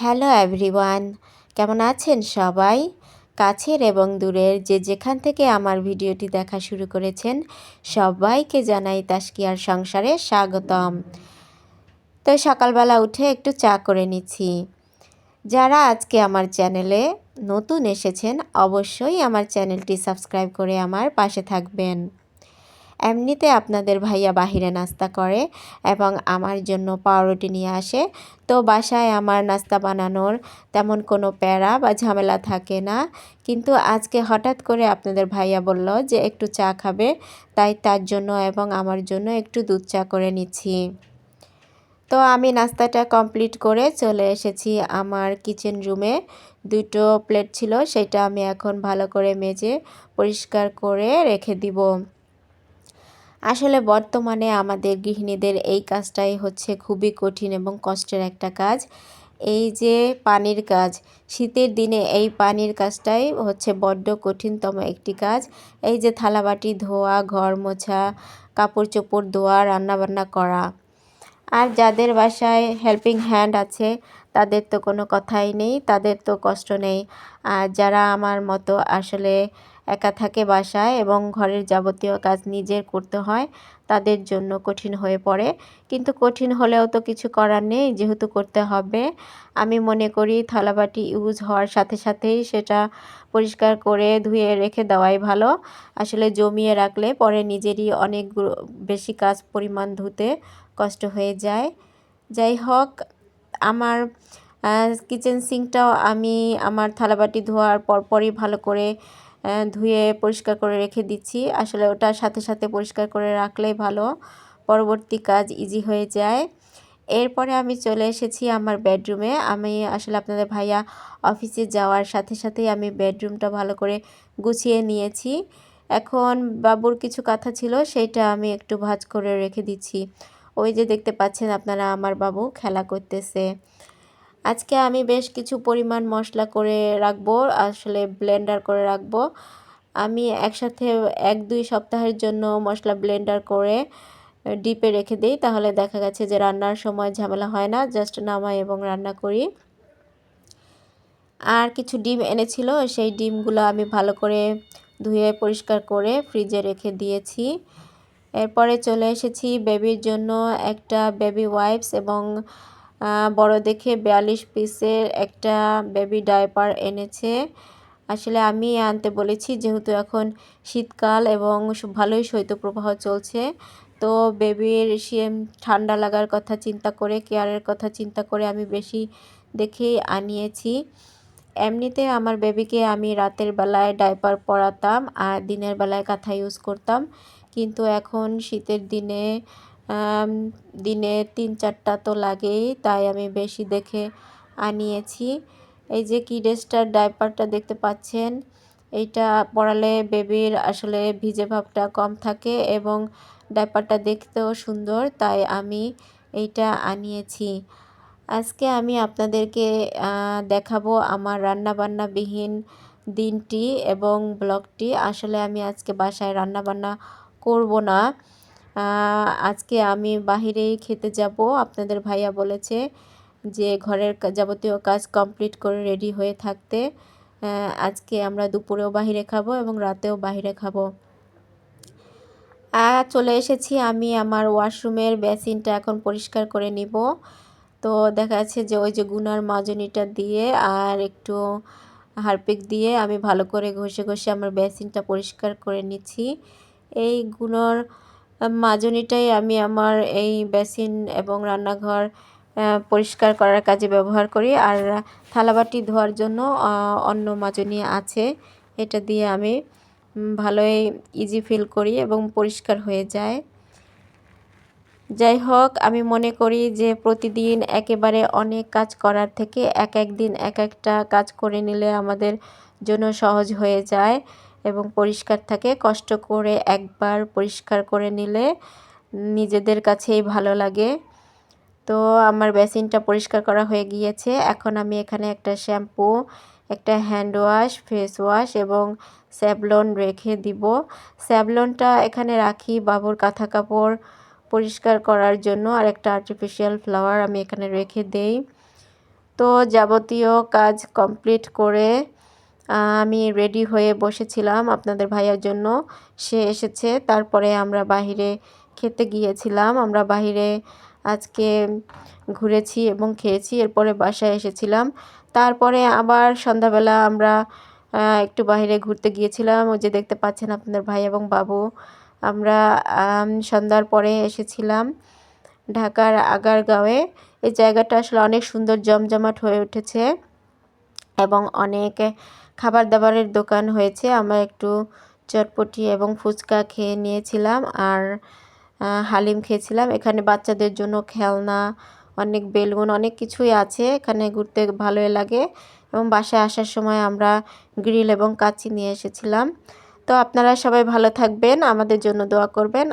Hello everyone, কেমন আছেন সবাই? কাছের এবং দূরের যে যেখান থেকে আমার ভিডিওটি দেখা শুরু করেছেন সবাইকে জানাই তাসকিয়ার সংসারে স্বাগতম। তো সকালবেলা উঠে একটু চা করে নিচ্ছি। যারা আজকে আমার চ্যানেলে নতুন এসেছেন অবশ্যই আমার চ্যানেলটি সাবস্ক্রাইব করে আমার পাশে থাকবেন। এমনিতে আপনাদের ভাইয়া বাহিরে নাস্তা করে এবং আমার জন্য পাউরুটি নিয়ে আসে। তো বাসায় আমার নাস্তা বানানোর তেমন কোনো প্যারা বা ঝামেলা থাকে না, কিন্তু আজকে হঠাৎ করে আপনাদের ভাইয়া বলল যে একটু চা খাবে, তাই তার জন্য এবং আমার জন্য একটু দুধ চা করে নিচ্ছি। তো আমি নাস্তাটা কমপ্লিট করে চলে এসেছি আমার কিচেন রুমে। দুটো প্লেট ছিল, সেটা আমি এখন ভালো করে মেজে পরিষ্কার করে রেখে দিব। আসলে বর্তমানে আমাদের গৃহিণীদের এই কাজটাই হচ্ছে খুবই কঠিন এবং কষ্টের একটা কাজ। এই যে পানির কাজ, শীতের দিনে এই পানির কাজটাই হচ্ছে বড্ড কঠিনতম একটি কাজ। এই যে থালাবাটি ধোয়া, ঘর মোছা, কাপড় চোপড় ধোয়া, রান্নাবান্না করা। আর যাদের বাসায় হেল্পিং হ্যান্ড আছে তাদের তো কোনো কথাই নেই, তাদের তো কষ্ট নেই। আর যারা আমার মতো আসলে একা থাকে বাসায় এবং ঘরের যাবতীয় কাজ নিজের করতে হয়, তাদের জন্য কঠিন হয়ে পড়ে। কিন্তু কঠিন হলেও তো কিছু করার নেই, যেহেতু করতে হবে। আমি মনে করি থালাবাটি ইউজ হওয়ার সাথে সাথেই সেটা পরিষ্কার করে ধুয়ে রেখে দেওয়াই ভালো। আসলে জমিয়ে রাখলে পরে নিজেরই অনেক বেশি কাজ পরিমাণ ধুতে কষ্ট হয়ে যায়। যাই হোক, আমার কিচেন সিঙ্কটাও আমি আমার থালাবাটি ধোয়ার পরপরই ভালো করে ধুয়ে পরিষ্কার করে রেখে দিচ্ছি। আসলে ওটার সাথে সাথে পরিষ্কার করে রাখলেই ভালো, পরবর্তী কাজ ইজি হয়ে যায়। এরপরে আমি চলে এসেছি আমার বেডরুমে। আমি আসলে আপনাদের ভাইয়া অফিসে যাওয়ার সাথে সাথেই আমি বেডরুমটা ভালো করে গুছিয়ে নিয়েছি। এখন বাবুর কিছু কাঁথা ছিল, সেইটা আমি একটু ভাঁজ করে রেখে দিচ্ছি। ওই যে দেখতে পাচ্ছেন আপনারা, আমার বাবু খেলা করতেছে। আজকে আমি বেশ কিছু পরিমাণ মশলা করে রাখবো, আসলে ব্লেন্ডার করে রাখবো। আমি একসাথে 1-2 সপ্তাহের জন্য মশলা ব্লেন্ডার করে ডিপে রেখে দিই, তাহলে দেখা গেছে যে রান্নার সময় ঝামেলা হয় না, জাস্ট নামাই এবং রান্না করি। আর কিছু ডিম এনেছিল, সেই ডিমগুলো আমি ভালো করে ধুয়ে পরিষ্কার করে ফ্রিজে রেখে দিয়েছি। এরপরে চলে এসেছি বেবির জন্য একটা বেবি ওয়াইপস এবং বড় দেখে 42 পিসের একটা বেবি ডায়পার এনেছে। আসলে আমি আনতে বলেছি, যেহেতু এখন শীতকাল এবং ভালোই শৈত্যপ্রবাহ চলছে। তো বেবির ঠান্ডা লাগার কথা চিন্তা করে, কেয়ারের কথা চিন্তা করে আমি বেশি দেখেই আনিয়েছি। এমনিতে আমার বেবিকে আমি রাতের বেলায় ডায়পার পরাতাম আর দিনের বেলায় কাঁথা ইউজ করতাম, কিন্তু এখন শীতের দিনে দিনে 3-4টা তো লাগেই, তাই আমি বেশি দেখে আনিয়েছি। এই যে কিডস্টার ডায়পারটা দেখতে পাচ্ছেন, এইটা পরালে বেবির আসলে ভিজে ভাবটা কম থাকে এবং ডায়পারটা দেখতেও সুন্দর, তাই আমি এইটা আনিয়েছি। আজকে আমি আপনাদেরকে দেখাবো আমার রান্নাবান্নাবিহীন দিনটি এবং ব্লগটি। আসলে আমি আজকে বাসায় রান্নাবান্না করব না, আজকে আমি বাহিরেই খেতে যাব। আপনাদের ভাইয়া বলেছে যে ঘরের যাবতীয় কাজ কমপ্লিট করে রেডি হয়ে থাকতে। আজকে আমরা দুপুরেও বাহিরে খাবো এবং রাতেও বাহিরে খাবো। চলে এসেছি আমি আমার ওয়াশরুমের বেসিনটা এখন পরিষ্কার করে নিব। তো দেখা যাচ্ছে যে ওই যে গুনার মাজনিটা দিয়ে আর একটু হারপিক দিয়ে আমি ভালো করে ঘষে ঘষে আমার বেসিনটা পরিষ্কার করে নিচ্ছি। এই গুনার মাজনিটাই আমি আমার এই বেসিন এবং রান্নাঘর পরিষ্কার করার কাজে ব্যবহার করি। আর থালাবাটি ধোয়ার জন্য অন্য মাজনি আছে, এটা দিয়ে আমি ভালোই ইজি ফিল করি এবং পরিষ্কার হয়ে যায়। যাই হোক, আমি মনে করি যে প্রতিদিন একেবারে অনেক কাজ করার থেকে এক দিন এক একটা কাজ করে নিলে আমাদের জন্য সহজ হয়ে যায় এবং পরিষ্কার থাকে। কষ্ট করে একবার পরিষ্কার করে নিলে নিজেদের কাছেই ভালো লাগে। তো আমার বেসিনটা পরিষ্কার করা হয়ে গিয়েছে। এখন আমি এখানে একটা শ্যাম্পু, একটা হ্যান্ড ওয়াশ, ফেস ওয়াশ এবং স্যাভলন রেখে দিব। স্যাভলনটা এখানে রাখি বাবুর কাঁথা কাপড় পরিষ্কার করার জন্য, আর একটা আর্টিফিশিয়াল ফ্লাওয়ার আমি এখানে রেখে দেই। তো যাবতীয় কাজ কমপ্লিট করে আমি রেডি হয়ে বসেছিলাম আপনাদের ভাইয়ার জন্য। সে এসেছে, তারপরে আমরা বাহিরে খেতে গিয়েছিলাম। আমরা বাহিরে আজকে ঘুরেছি এবং খেয়েছি, এরপরে বাসায় এসেছিলাম। তারপরে আবার সন্ধ্যাবেলা আমরা একটু বাহিরে ঘুরতে গিয়েছিলাম। ওই যে দেখতে পাচ্ছেন আপনাদের ভাই এবং বাবু। আমরা সন্ধ্যার পরে এসেছিলাম ঢাকার আগারগাঁওয়ে। এই জায়গাটা আসলে অনেক সুন্দর জমজমাট হয়ে উঠেছে এবং অনেক খাবার দাবারের দোকান হয়েছে। আমরা একটু চটপটি এবং ফুচকা খেয়ে নিয়েছিলাম আর হালিম খেয়েছিলাম। এখানে বাচ্চাদের জন্য খেলনা, অনেক বেলুন, অনেক কিছুই আছে। এখানে ঘুরতে ভালোই লাগে এবং বাসায় আসার সময় আমরা গ্রিল এবং কাঁচি নিয়ে এসেছিলাম। তো আপনারা সবাই ভালো থাকবেন, আমাদের জন্য দোয়া করবেন।